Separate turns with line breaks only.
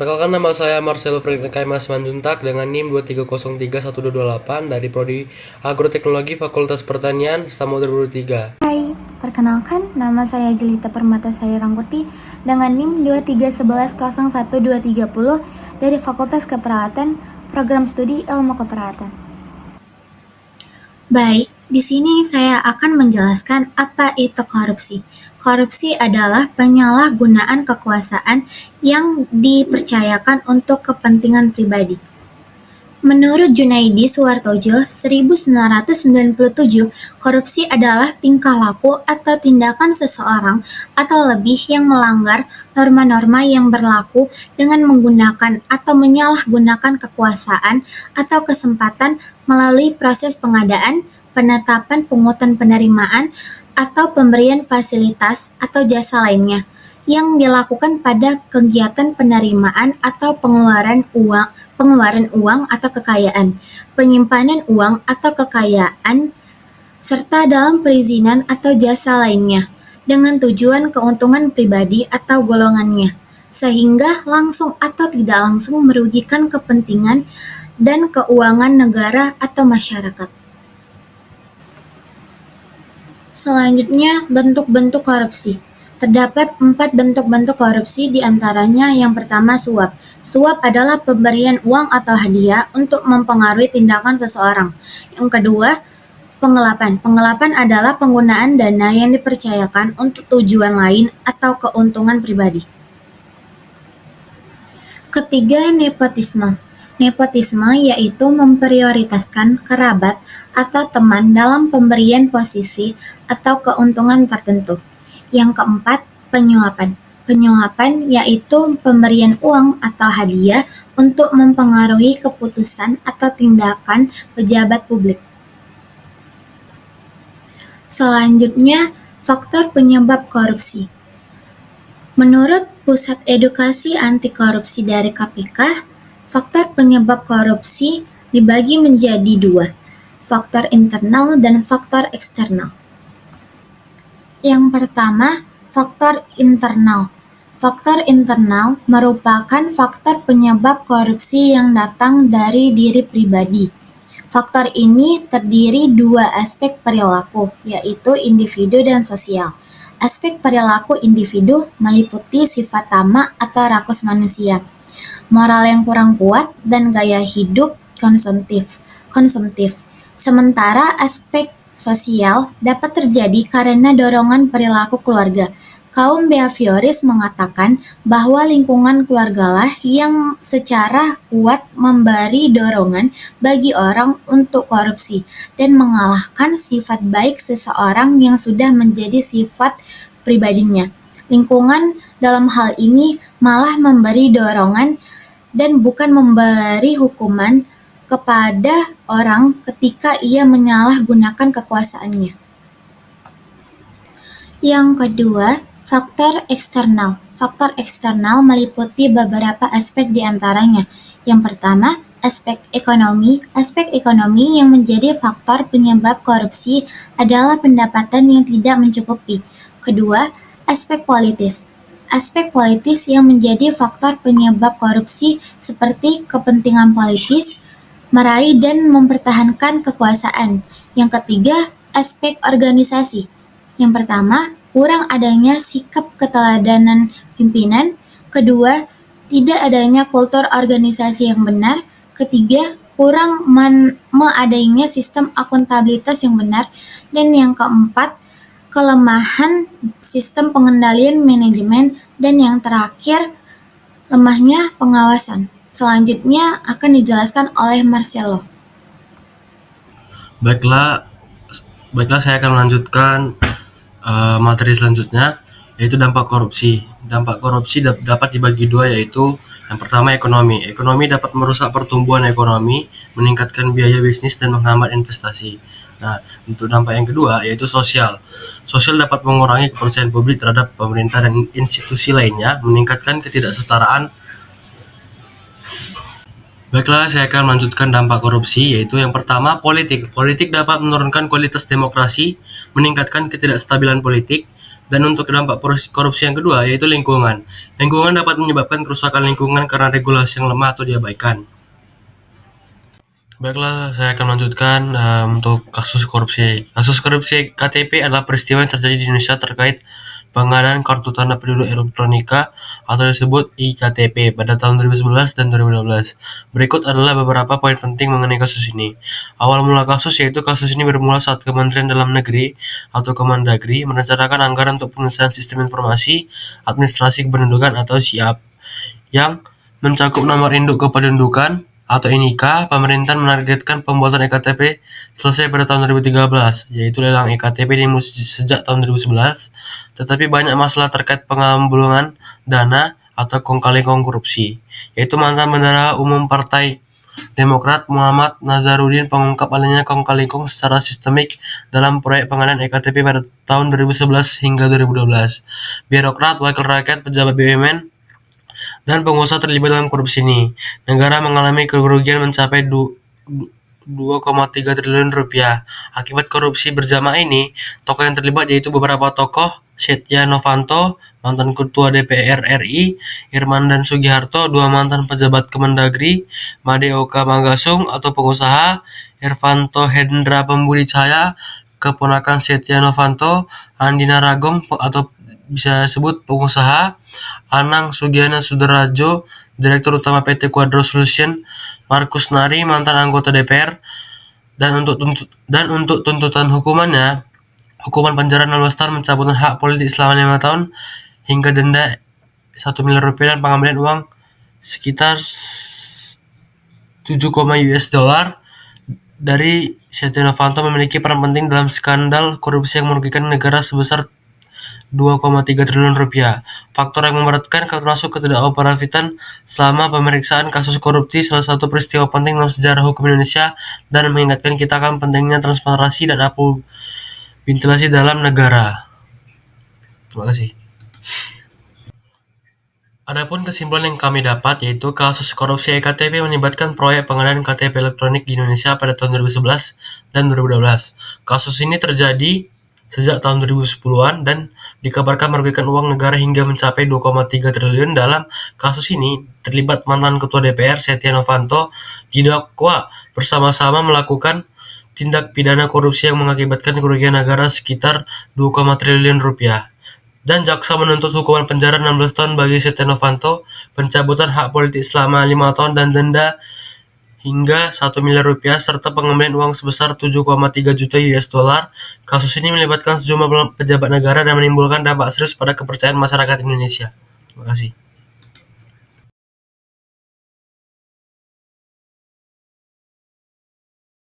Perkenalkan, nama saya Marcelo Frederick Mas Manjuntak dengan NIM 2303128 dari Prodi Agroteknologi Fakultas Pertanian Samudra 23.
Hai, perkenalkan nama saya Jelita Permatasari Rangkuti dengan NIM 231101230 dari Fakultas Keperawatan, Program Studi Ilmu Keperawatan.
Baik, di sini saya akan menjelaskan apa itu korupsi. Korupsi adalah penyalahgunaan kekuasaan yang dipercayakan untuk kepentingan pribadi. Menurut Junaidi Suwartojo, 1997, korupsi adalah tingkah laku atau tindakan seseorang atau lebih yang melanggar norma-norma yang berlaku dengan menggunakan atau menyalahgunakan kekuasaan atau kesempatan melalui proses pengadaan, penetapan pungutan penerimaan, atau pemberian fasilitas atau jasa lainnya yang dilakukan pada kegiatan penerimaan atau pengeluaran uang atau kekayaan, penyimpanan uang atau kekayaan, serta dalam perizinan atau jasa lainnya, dengan tujuan keuntungan pribadi atau golongannya, sehingga langsung atau tidak langsung merugikan kepentingan dan keuangan negara atau masyarakat. Selanjutnya, bentuk-bentuk korupsi. Terdapat 4 bentuk-bentuk korupsi, diantaranya yang pertama suap. Suap adalah pemberian uang atau hadiah untuk mempengaruhi tindakan seseorang. Yang kedua, penggelapan. Penggelapan adalah penggunaan dana yang dipercayakan untuk tujuan lain atau keuntungan pribadi. Ketiga, nepotisme. Nepotisme yaitu memprioritaskan kerabat atau teman dalam pemberian posisi atau keuntungan tertentu. Yang keempat, penyuapan. Penyuapan yaitu pemberian uang atau hadiah untuk mempengaruhi keputusan atau tindakan pejabat publik. Selanjutnya, faktor penyebab korupsi. Menurut Pusat Edukasi Anti Korupsi dari KPK, faktor penyebab korupsi dibagi menjadi 2, faktor internal dan faktor eksternal. Yang pertama, faktor internal. Faktor internal merupakan faktor penyebab korupsi yang datang dari diri pribadi. Faktor ini terdiri 2 aspek perilaku, yaitu individu dan sosial. Aspek perilaku individu meliputi sifat tamak atau rakus manusia, moral yang kurang kuat, dan gaya hidup konsumtif. Sementara aspek sosial dapat terjadi karena dorongan perilaku keluarga. Kaum behavioris mengatakan bahwa lingkungan keluargalah yang secara kuat memberi dorongan bagi orang untuk korupsi dan mengalahkan sifat baik seseorang yang sudah menjadi sifat pribadinya. Lingkungan dalam hal ini malah memberi dorongan dan bukan memberi hukuman kepada orang ketika ia menyalahgunakan kekuasaannya. Yang kedua, faktor eksternal. Faktor eksternal meliputi beberapa aspek diantaranya. Yang pertama, aspek ekonomi. Aspek ekonomi yang menjadi faktor penyebab korupsi adalah pendapatan yang tidak mencukupi. Kedua, aspek politis. Aspek politis yang menjadi faktor penyebab korupsi seperti kepentingan politis, meraih dan mempertahankan kekuasaan. Yang ketiga, aspek organisasi. Yang pertama, kurang adanya sikap keteladanan pimpinan. Kedua, tidak adanya kultur organisasi yang benar. Ketiga, kurang adanya sistem akuntabilitas yang benar. Dan yang keempat, kelemahan sistem pengendalian manajemen, dan yang terakhir, lemahnya pengawasan. Selanjutnya akan dijelaskan oleh Marcelo.
Baiklah, saya akan melanjutkan materi selanjutnya, yaitu dampak korupsi. Dampak korupsi dapat dibagi 2, yaitu yang pertama ekonomi. Ekonomi dapat merusak pertumbuhan ekonomi, meningkatkan biaya bisnis, dan menghambat investasi. Nah, untuk dampak yang kedua yaitu sosial. Sosial dapat mengurangi kepercayaan publik terhadap pemerintah dan institusi lainnya, meningkatkan ketidaksetaraan. Baiklah, saya akan melanjutkan dampak korupsi, yaitu yang pertama politik. Politik dapat menurunkan kualitas demokrasi, meningkatkan ketidakstabilan politik, Dan untuk dampak korupsi yang kedua yaitu lingkungan. Lingkungan dapat menyebabkan kerusakan lingkungan karena regulasi yang lemah atau diabaikan. Baiklah, saya akan melanjutkan untuk kasus korupsi. Kasus korupsi KTP adalah peristiwa yang terjadi di Indonesia terkait pengadaan kartu tanda penduduk elektronika atau disebut iKTP pada tahun 2011 dan 2012. Berikut adalah beberapa poin penting mengenai kasus ini. Awal mula kasus yaitu kasus ini bermula saat Kementerian Dalam Negeri atau Kemendagri merencanakan anggaran untuk penyelesaian sistem informasi administrasi kependudukan atau SIAP yang mencakup nomor induk kependudukan atau NIK. Pemerintahan menargetkan pembuatan ektp selesai pada tahun 2013, yaitu lelang ektp dimulai sejak tahun 2011, tetapi banyak masalah terkait pengambulan dana atau kong-kali-kong korupsi, yaitu mantan Bendahara Umum Partai Demokrat Muhammad Nazarudin pengungkap adanya kong-kali-kong secara sistemik dalam proyek pengadaan ektp pada tahun 2011 hingga 2012. Birokrat, wakil rakyat, pejabat BUMN, dan pengusaha terlibat dalam korupsi ini. Negara mengalami kerugian mencapai 2,3 triliun rupiah. Akibat korupsi berjamaah ini, tokoh yang terlibat yaitu beberapa tokoh, Setia Novanto, mantan Ketua DPR RI, Irman dan Sugiharto, dua mantan pejabat Kemendagri, Made Oka Magasung atau pengusaha, Irvanto Hendra Pembudi Cahaya, keponakan Setia Novanto, Andina Ragong atau bisa disebut pengusaha, Anang Sugiana Sudarjo, Direktur Utama PT Quadro Solution, Markus Nari, mantan anggota DPR, dan untuk tuntutan hukumannya, hukuman penjara 16 tahun, pencabutan hak politik selama 5 tahun, hingga denda 1 miliar rupiah dan pengambilan uang sekitar 7, US dollar dari Setia Novanto memiliki peran penting dalam skandal korupsi yang merugikan negara sebesar 2,3 triliun rupiah. Faktor yang memberatkan termasuk ketidakoperatifan selama pemeriksaan kasus korupsi, salah satu peristiwa penting dalam sejarah hukum Indonesia dan mengingatkan kita akan pentingnya transparansi dan akuntabilitas dalam negara. Terima kasih. Adapun kesimpulan yang kami dapat yaitu kasus korupsi ektp melibatkan proyek pengadaan KTP elektronik di Indonesia pada tahun 2011 dan 2012. Kasus ini terjadi sejak tahun 2010-an dan dikabarkan merugikan uang negara hingga mencapai 2,3 triliun. Dalam kasus ini terlibat mantan Ketua DPR Setia Novanto, didakwa bersama-sama melakukan tindak pidana korupsi yang mengakibatkan kerugian negara sekitar 2, triliun rupiah. Dan jaksa menuntut hukuman penjara 16 tahun bagi Setia Novanto, pencabutan hak politik selama 5 tahun dan denda hingga 1 miliar rupiah serta pengembalian uang sebesar 7,3 juta US dollar. Kasus ini melibatkan sejumlah pejabat negara dan menimbulkan dampak serius pada kepercayaan masyarakat Indonesia. Terima kasih.